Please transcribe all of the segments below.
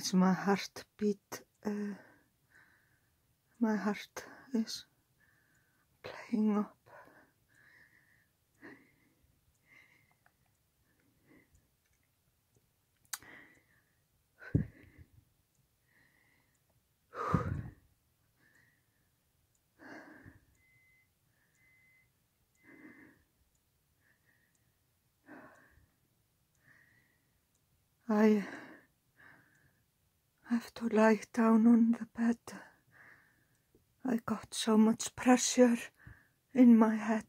feels my heartbeat. My heart is playing up. I have to lie down on the bed. I got so much pressure in my head.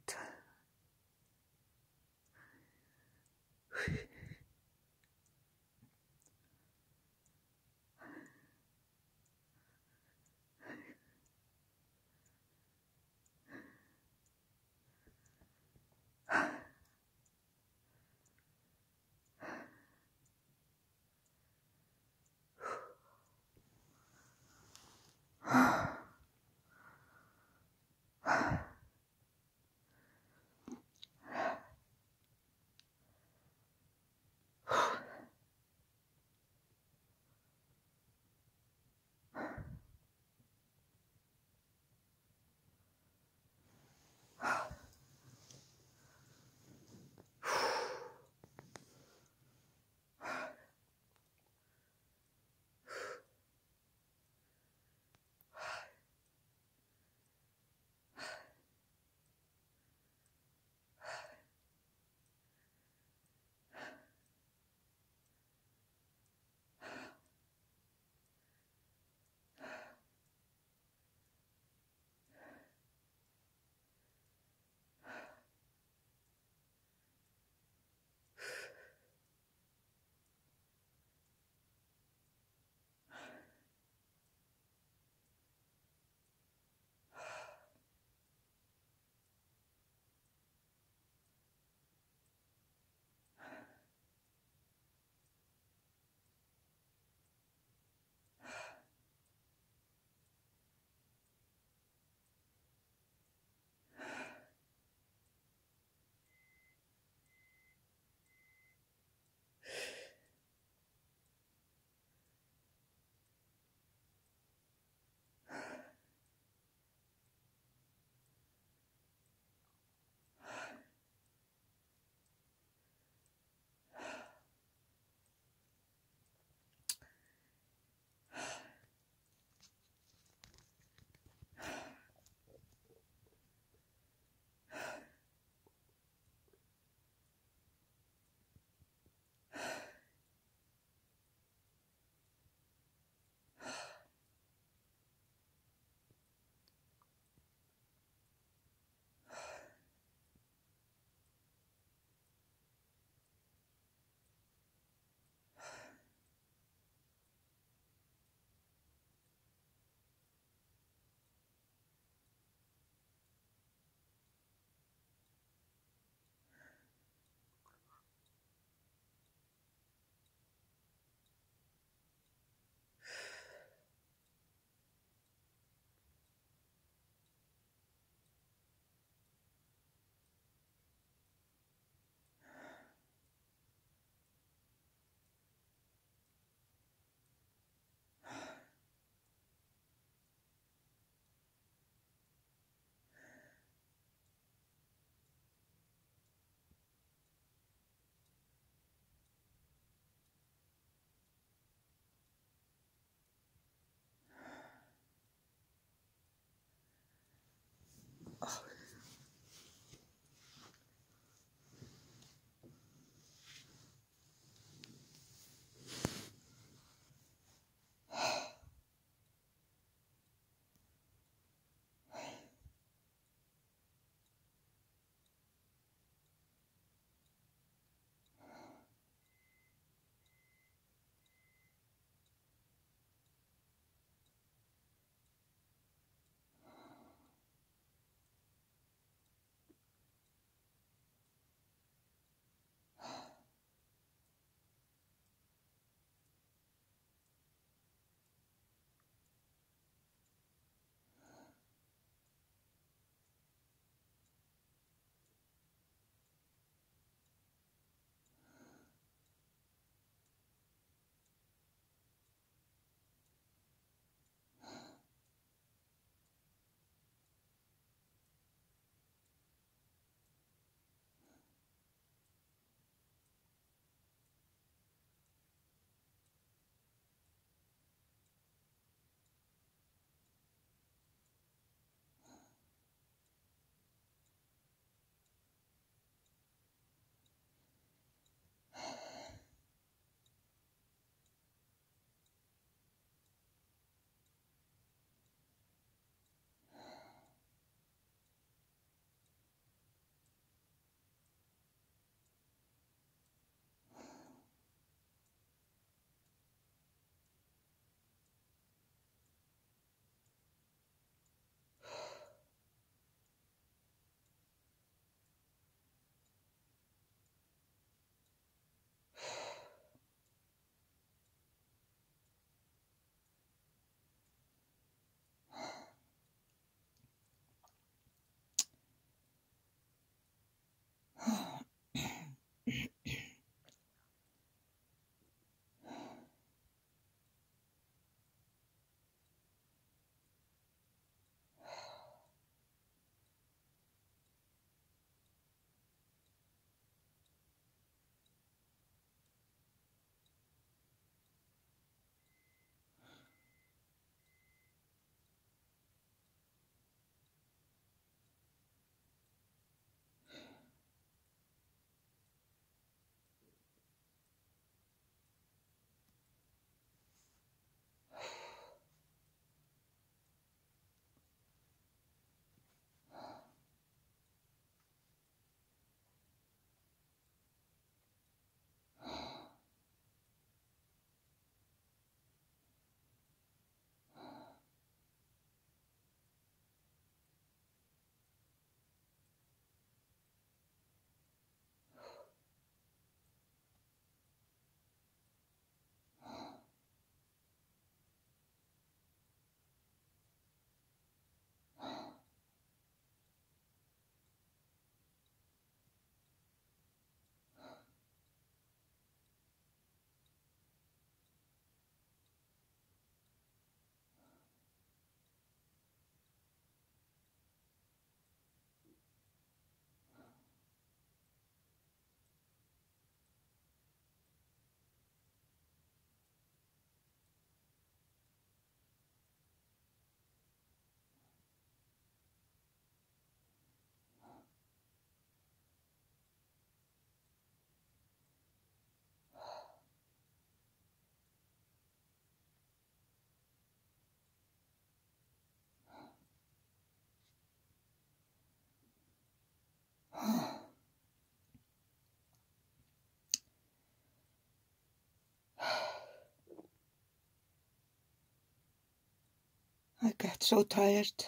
I get so tired.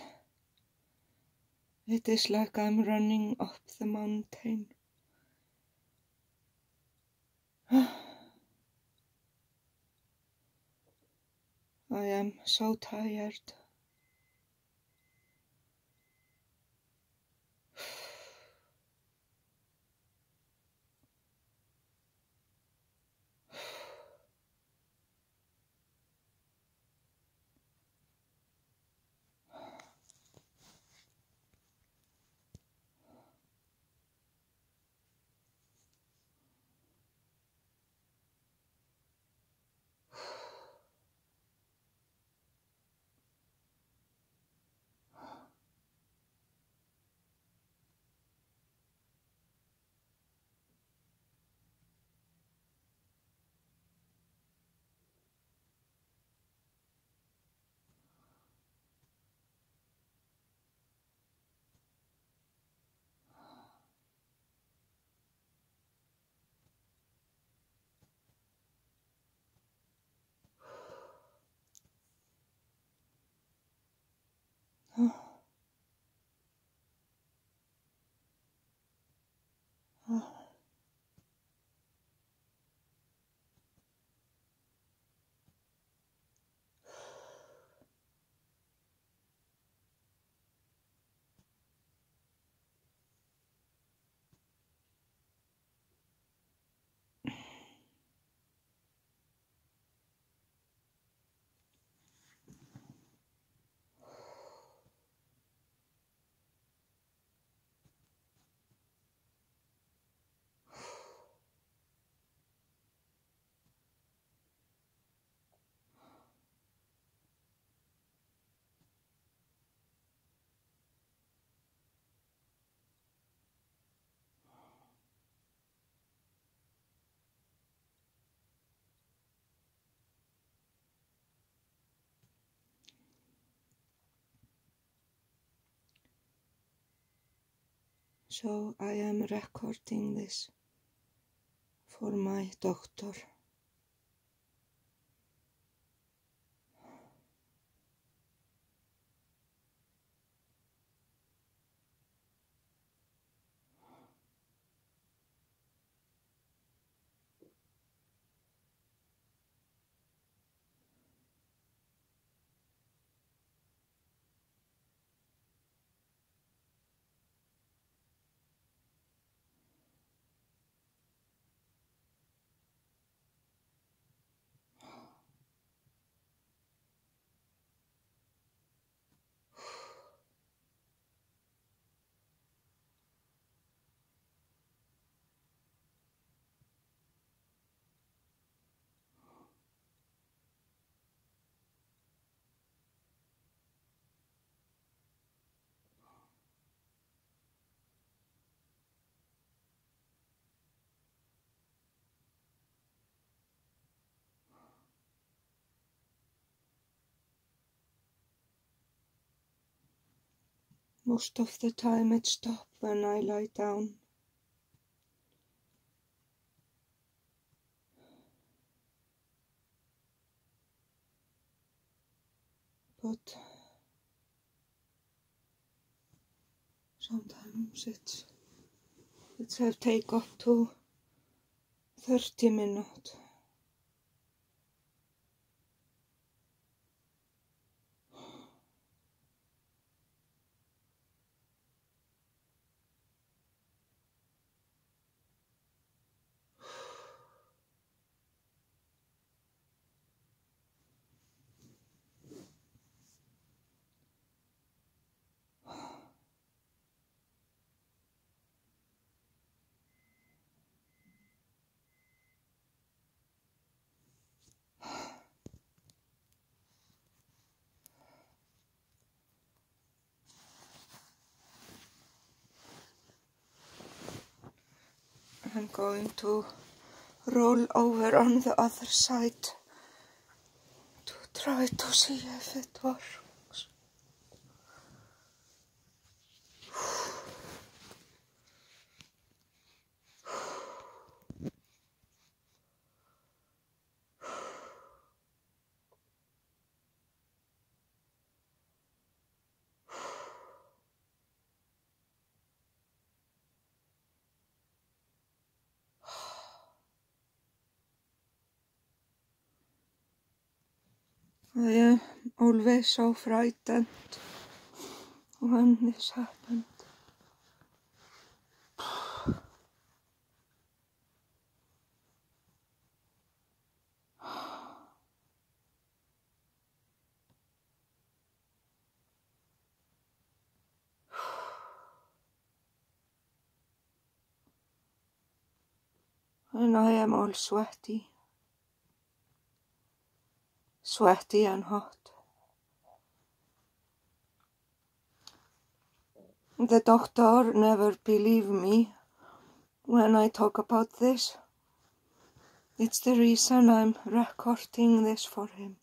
It is like I'm running up the mountain. I am so tired. So I am recording this for my doctor. Most of the time it stops when I lie down. But sometimes it's have take up to 30 minutes. I'm going to roll over on the other side to try to see if it works. I am always so frightened when this happened. And I am all sweaty and hot. The doctor never believed me when I talk about this. It's the reason I'm recording this for him.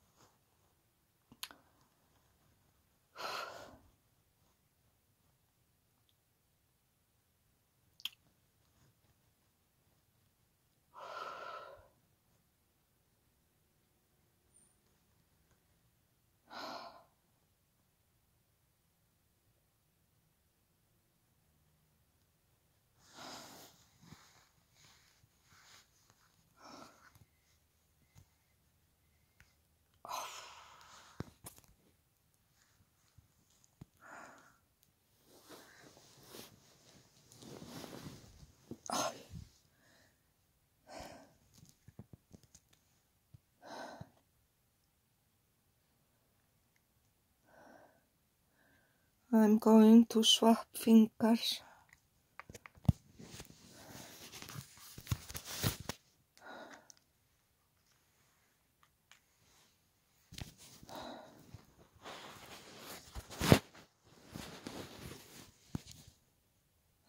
I'm going to swap fingers.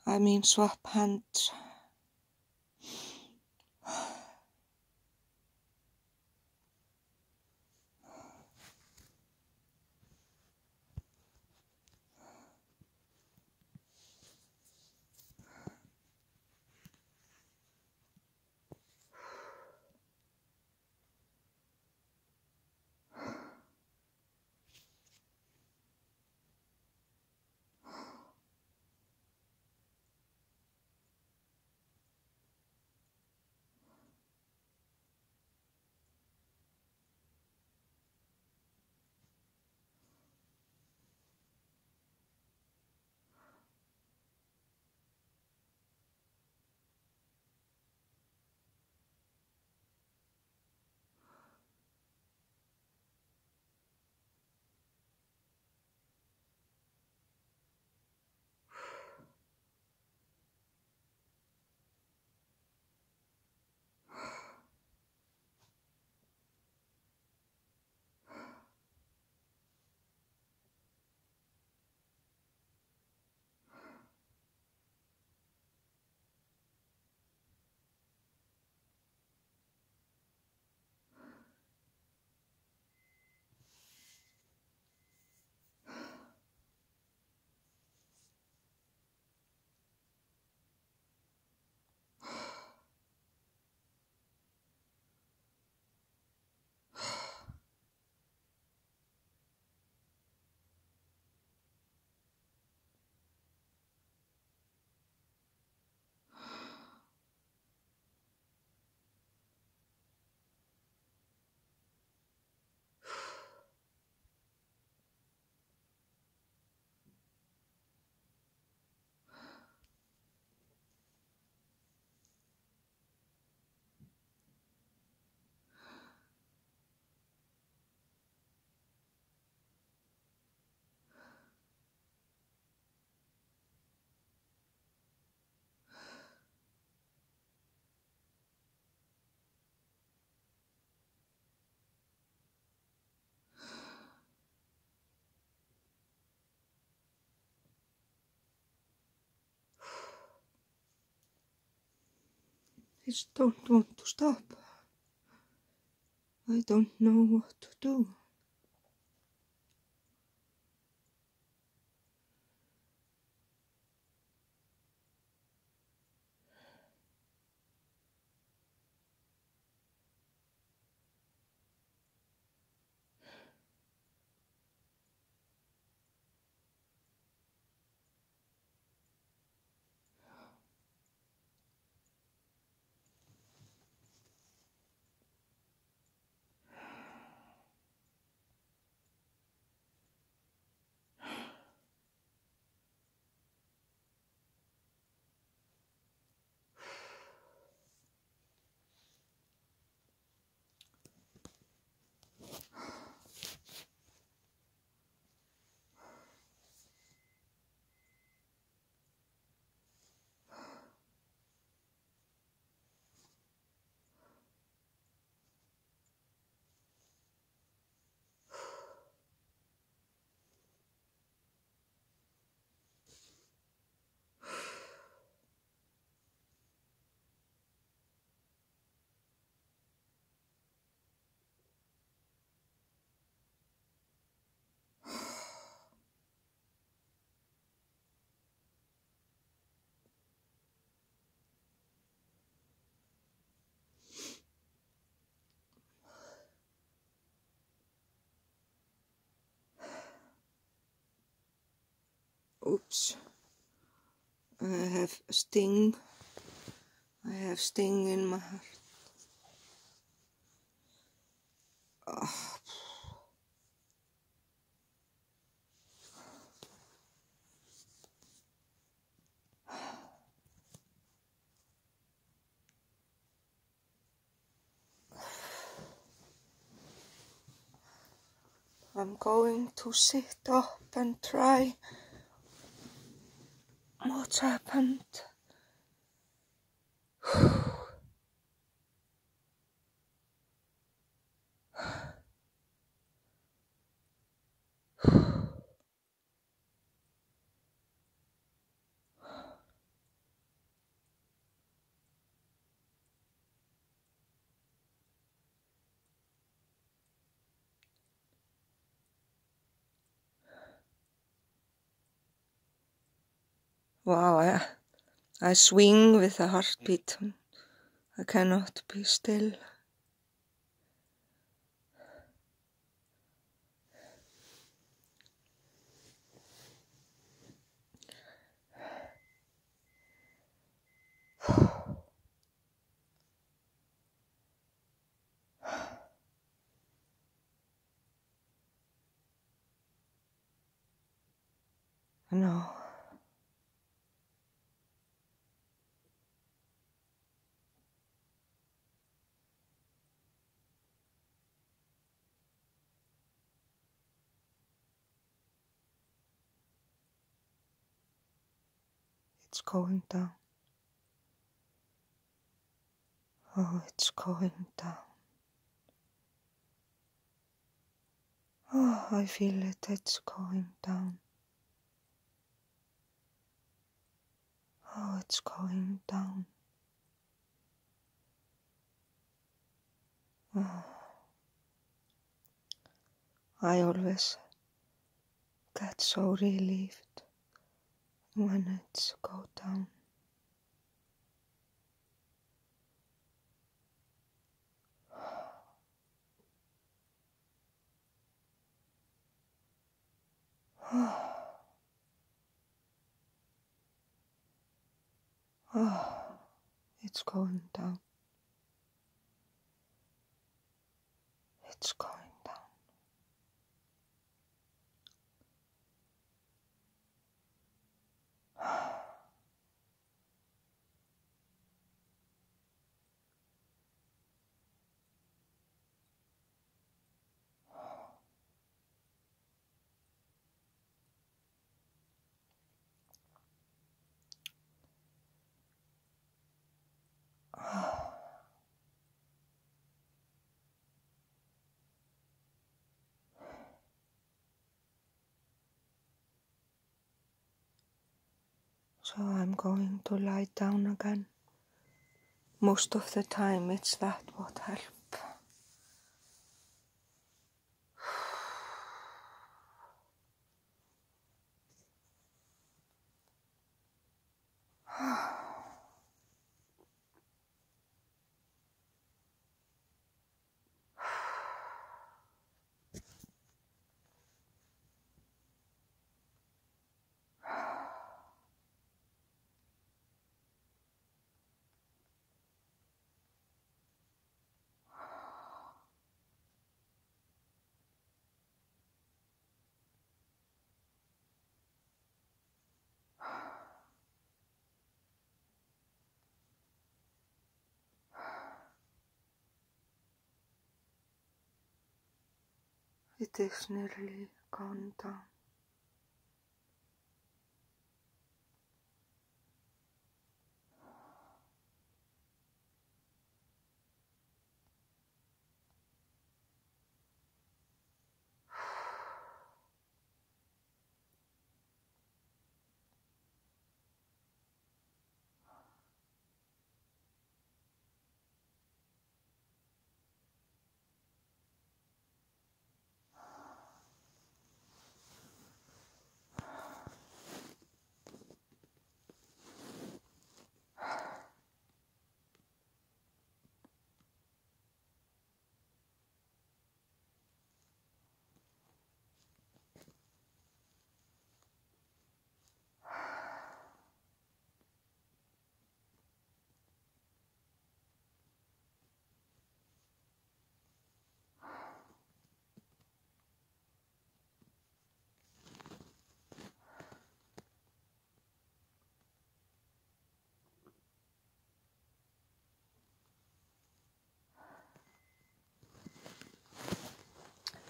I mean swap hands. I just don't want to stop. I don't know what to do. Oops. I have sting. I have sting in my heart. Oh. I'm going to sit up and try what's happened. Wow, I swing with a heartbeat. I cannot be still. No. It's going down. Oh, it's going down. Oh, I feel it. It's going down. Oh, it's going down. Oh. I always get so relieved when it's go down. Oh, it's going down. It's going down. So I'm going to lie down again. Most of the time it's that what help. It is nearly gone down.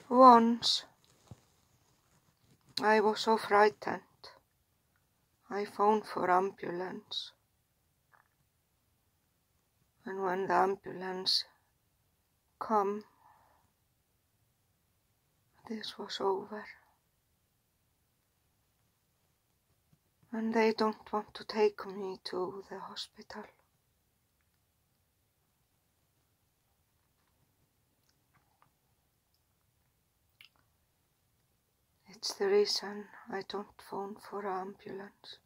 Once I was so frightened, I phoned for ambulance. And when the ambulance come, this was over. And they don't want to take me to the hospital. It's the reason I don't phone for ambulance.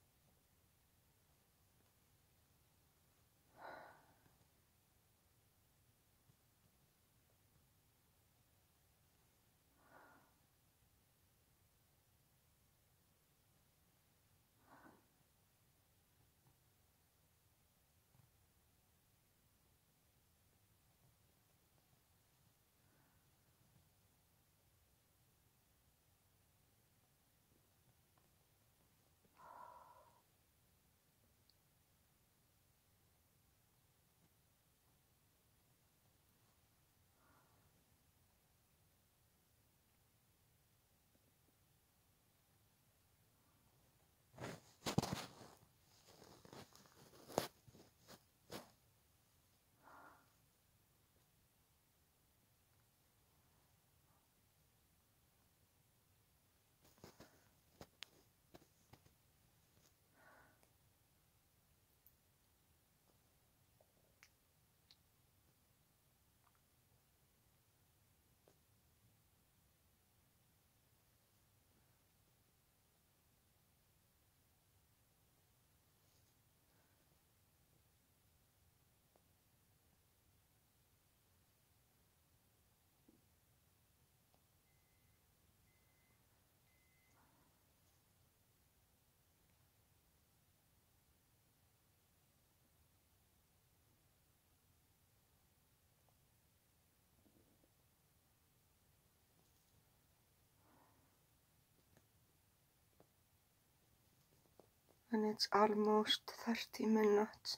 And it's almost 30 minutes.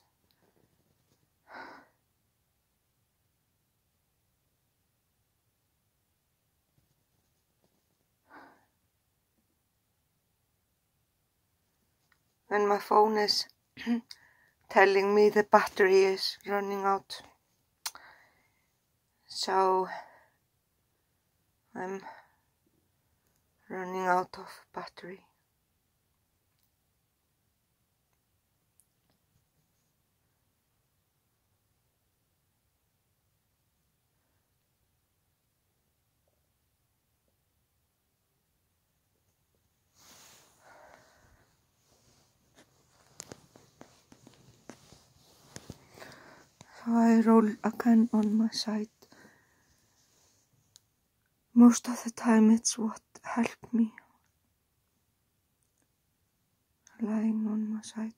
And my phone is telling me the battery is running out. So I'm running out of battery. So I roll again on my side. Most of the time it's what helped me. Lying on my side.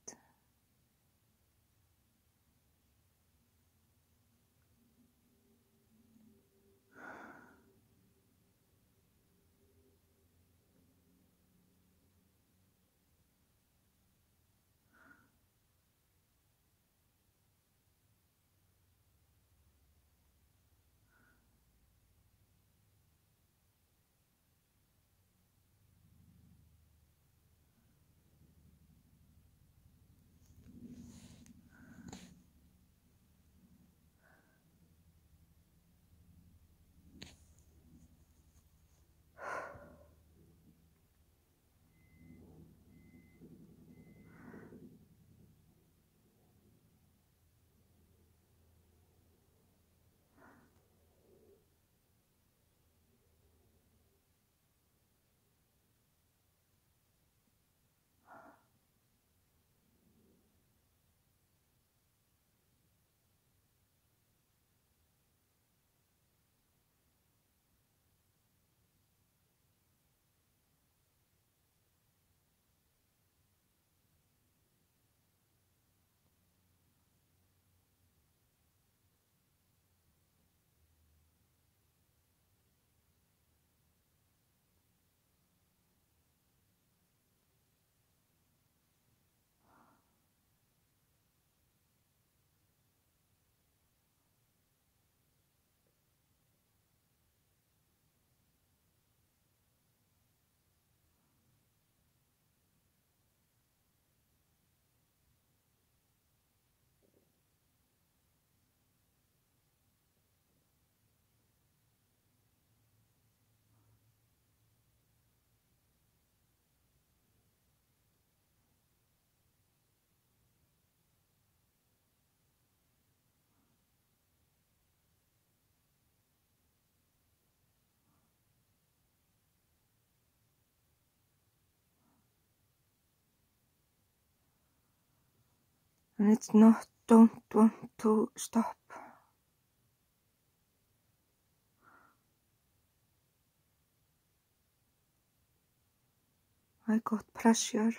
And it's don't want to stop. I got pressure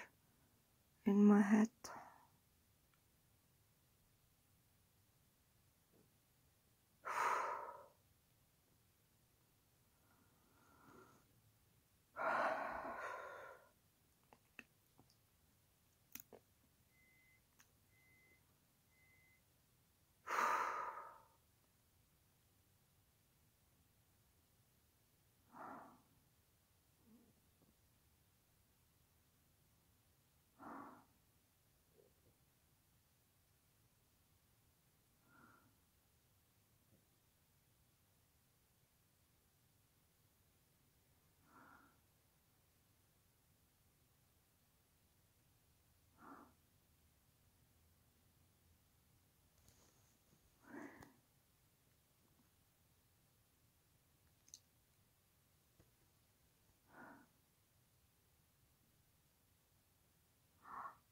in my head.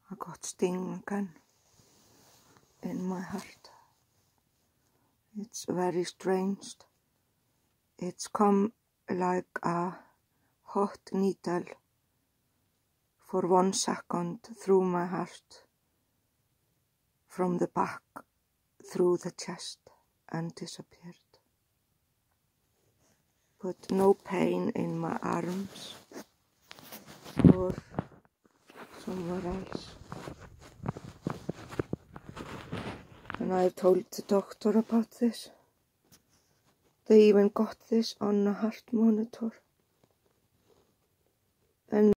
I got sting again in my heart. It's very strange. It's come like a hot needle for 1 second through my heart, from the back through the chest, and disappeared. But no pain in my arms or somewhere else. And I've told the doctor about this. They even got this on a heart monitor. And